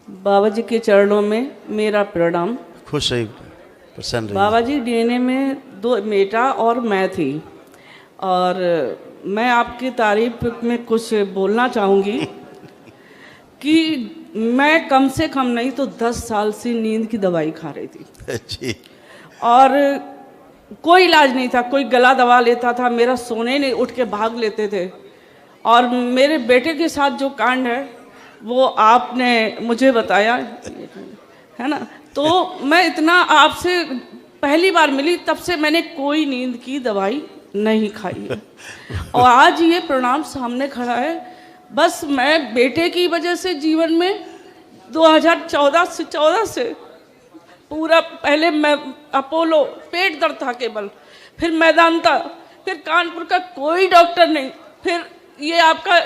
बाबा जी के चरणों में मेरा प्रणाम। खुश रही, प्रसन्न रही। बाबा जी डीएनए में 2 बेटा और मैं थी, और मैं आपकी तारीफ में कुछ बोलना चाहूँगी कि मैं कम से कम नहीं तो 10 साल से नींद की दवाई खा रही थी जी। और कोई इलाज नहीं था। कोई गला दबा लेता था, मेरा सोने नहीं, उठ के भाग लेते थे। और मेरे बेटे के साथ जो कांड है वो आपने मुझे बताया है ना, तो मैं इतना आपसे पहली बार मिली तब से मैंने कोई नींद की दवाई नहीं खाई है। और आज ये परिणाम सामने खड़ा है। बस मैं बेटे की वजह से जीवन में 2014 से पूरा, पहले मैं अपोलो, पेट दर्द था केवल, फिर मैदानता, फिर कानपुर का कोई डॉक्टर नहीं, फिर ये आपका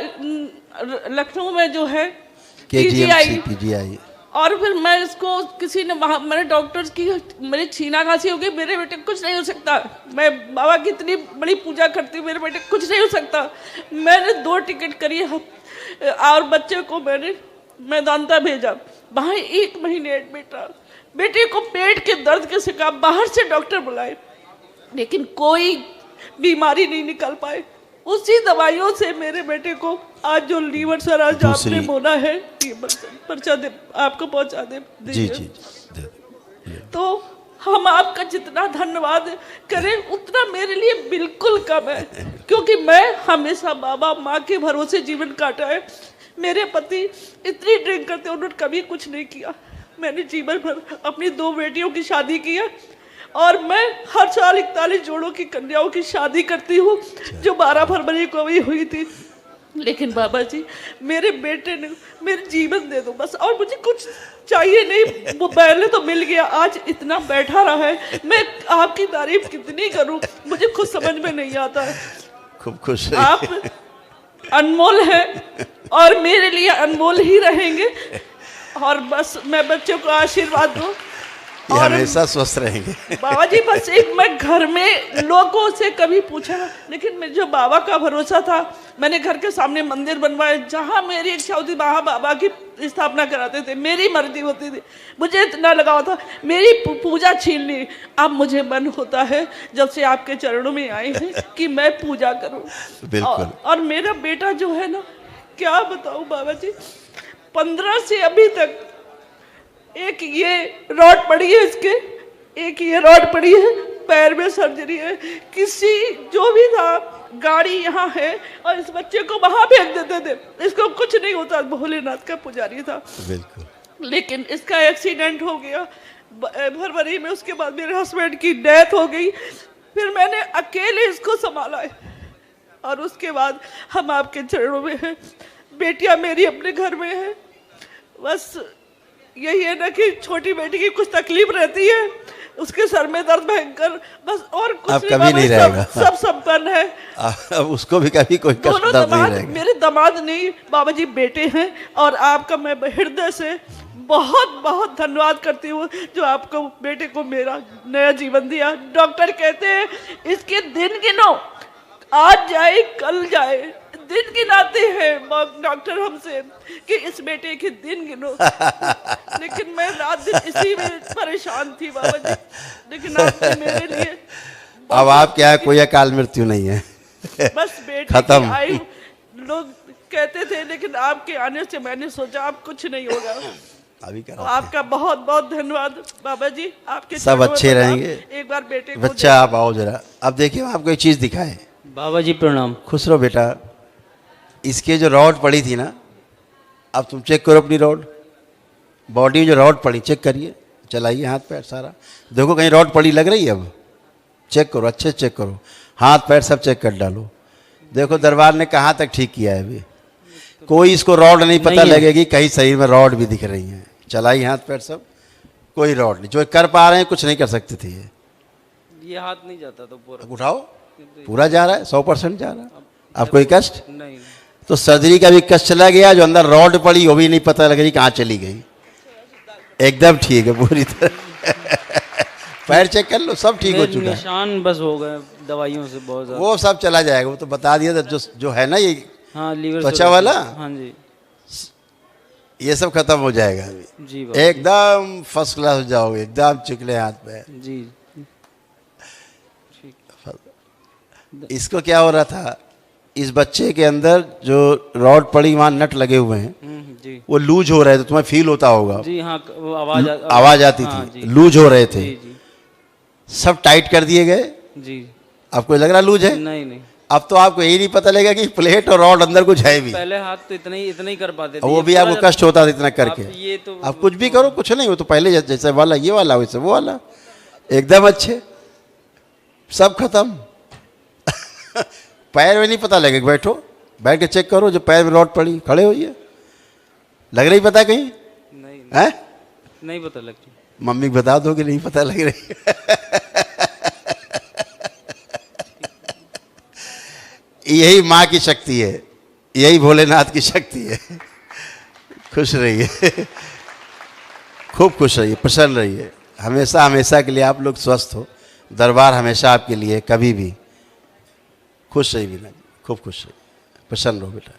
लखनऊ में जो है पीजीआई, और फिर मैं इसको किसी ने वहाँ, मैंने डॉक्टर्स की, मेरी छीना खांसी हो गई, मेरे बेटे कुछ नहीं हो सकता। मैं बाबा की इतनी बड़ी पूजा करती हूँ, मेरे बेटे कुछ नहीं हो सकता। मैंने 2 टिकट करी और बच्चे को मैंने मैदानता भेजा, वहाँ 1 महीने एडमिट रहा। बेटे को पेट के दर्द के शिकायत, बाहर से डॉक्टर बुलाए, लेकिन कोई बीमारी नहीं निकल पाए। उसी दवाइयों से मेरे बेटे को आज जो लीवर सर आज आपने बोला है, ये पर्चा दे आपको पहुंचा दे जी जी, जी। तो हम आपका जितना धन्यवाद करें उतना मेरे लिए बिल्कुल कम है, क्योंकि मैं हमेशा बाबा माँ के भरोसे जीवन काटा है। मेरे पति इतनी ड्रिंक करते, उन्होंने कभी कुछ नहीं किया। मैंने जीवन भर अपनी 2 बेटियों की शादी की है, और मैं हर साल 41 जोड़ों की कन्याओं की शादी करती हूँ, जो 12 फरवरी को भी हुई थी। लेकिन बाबा जी, मेरे बेटे ने मेरे जीवन दे दो बस, और मुझे कुछ चाहिए नहीं। वो पहले तो मिल गया, आज इतना बैठा रहा है। मैं आपकी तारीफ कितनी करूँ, मुझे खुद समझ में नहीं आता है। खूब खुश। आप अनमोल है और मेरे लिए अनमोल ही रहेंगे। और बस मैं बच्चों को आशीर्वाद दूँ और हमेशा स्वस्थ रहेंगे। बाबा जी, बस एक मैं घर में लोगों से कभी पूछा, लेकिन मैं जो बाबा का भरोसा था, मैंने घर के सामने मंदिर बनवाए, जहाँ मेरी इच्छा होती वहाँ बाबा की स्थापना कराते थे, मेरी मर्जी होती थी। मुझे इतना लगाव था, मेरी पूजा छीन ली। अब मुझे मन होता है जब से आपके चरणों में आए हैं कि मैं पूजा करूँ। और मेरा बेटा जो है ना, क्या बताऊँ बाबा जी, 15 से अभी तक, एक ये रॉड पड़ी है इसके, एक ये रॉड पड़ी है, पैर में सर्जरी है। किसी जो भी था, गाड़ी यहाँ है और इस बच्चे को वहां भेज देते थे, इसको कुछ नहीं होता। भोलेनाथ का पुजारी था बिल्कुल, लेकिन इसका एक्सीडेंट हो गया फरवरी में। उसके बाद मेरे हस्बैंड की डेथ हो गई, फिर मैंने अकेले इसको संभाला है। और उसके बाद हम आपके चरणों में हैं। बेटियां मेरी अपने घर में है। बस यही है ना कि छोटी बेटी की कुछ तकलीफ रहती है, उसके सर में दर्द भयंकर, बस और कुछ कभी नहीं रहेगा। सब संपन्न है। अब उसको भी कभी कोई कष्ट दर्द नहीं रहेगा। मेरे दामाद नहीं बाबा जी, बेटे हैं। और आपका मैं हृदय से बहुत बहुत धन्यवाद करती हूँ, जो आपको बेटे को मेरा नया जीवन दिया। डॉक्टर कहते हैं इसके दिन गिनो, आज जाए कल जाए, दिन गिनाते हैं डॉक्टर हमसे कि इस बेटे के दिन गिनो। लेकिन मैं रात दिन इसी में परेशान थी बाबा जी, लेकिन आपने मेरे लिए अब आप क्या है, कोई अकाल मृत्यु नहीं है। बस बेटे खत्म। की आयु लोग कहते थे, लेकिन आपके आने से मैंने सोचा अब कुछ नहीं होगा। अभी तो आपका बहुत बहुत धन्यवाद बाबा जी। आपके सब अच्छे रहेंगे। एक बार बेटे को बच्चा आप आओ जरा, अब देखिए आपको एक चीज दिखाए। बाबा जी प्रणाम। खुश रहो बेटा। इसके जो रॉड पड़ी थी ना, अब तुम चेक करो अपनी रॉड, बॉडी में जो रॉड पड़ी चेक करिए, चलाइए हाथ पैर सारा, देखो कहीं रॉड पड़ी लग रही है। अब चेक करो, अच्छे चेक करो, हाथ पैर सब चेक कर डालो। देखो दरबार ने कहाँ तक ठीक किया है। अभी कोई इसको रॉड नहीं पता लगेगी, कहीं शरीर में रॉड भी दिख रही हैं। चलाइए हाथ पैर सब, कोई रॉड नहीं। जो कर पा रहे हैं कुछ नहीं कर सकते थे। ये हाथ नहीं जाता तो पूरा उठाओ, पूरा जा रहा है, 100% जा रहा है। अब कोई कष्ट नहीं। तो सर्जरी का भी कष्ट चला गया, जो अंदर रॉड पड़ी वो भी नहीं पता लग रही कहाँ चली गई। एकदम ठीक है पूरी तरह। पैर चेक कर लो, सब ठीक हो चुका है। निशान बस हो गए दवाइयों से बहुत ज़्यादा। वो सब चला जाएगा, वो तो बता दिया था। जो है ना ये हाँ, लीवर त्वचा वाला, हाँ जी, ये सब खत्म हो जाएगा अभी, जी बाबा एकदम फर्स्ट क्लास हो जाओगे, एकदम चिकने हाथ पे। जी। इसको क्या हो रहा था, इस बच्चे के अंदर जो रॉड पड़ी वहाँ नट लगे हुए हैं जी वो लूज हो रहे थे, तुम्हें फील होता होगा, जी। हाँ वो आवाज आवाज आती हाँ, थी, जी। लूज हो रहे थे, जी जी सब टाइट कर दिए गए। जी। आपको लग रहा लूज है? नहीं नहीं, अब तो आपको यही नहीं पता लगेगा कि प्लेट और रॉड अंदर कुछ है भी, पहले हाथ तो इतना ही कर पाते थे। और वो ये भी पूरा आपको जब- कष्ट होता था इतना करके। आप ये तो आप कुछ भी करो कुछ नहीं, वो तो पहले जैसे वाला ये वाला वैसे वो वाला, एकदम अच्छे, सब खत्म। पैर में नहीं पता लगेगा, बैठो बैठ के चेक करो, जो पैर में रॉड पड़ी खड़े होइए, लग रही पता कहीं नहीं है? नहीं पता लगती। मम्मी को बता दो कि नहीं पता लग रही। यही माँ की शक्ति है, यही भोलेनाथ की शक्ति है। खुश रहिए, खूब खुश रहिए, प्रसन्न रहिए, हमेशा हमेशा के लिए आप लोग स्वस्थ हो, दरबार हमेशा आपके लिए, कभी भी खुश रहिए, खूब खुश रहिए, प्रसन्न रहो बेटा।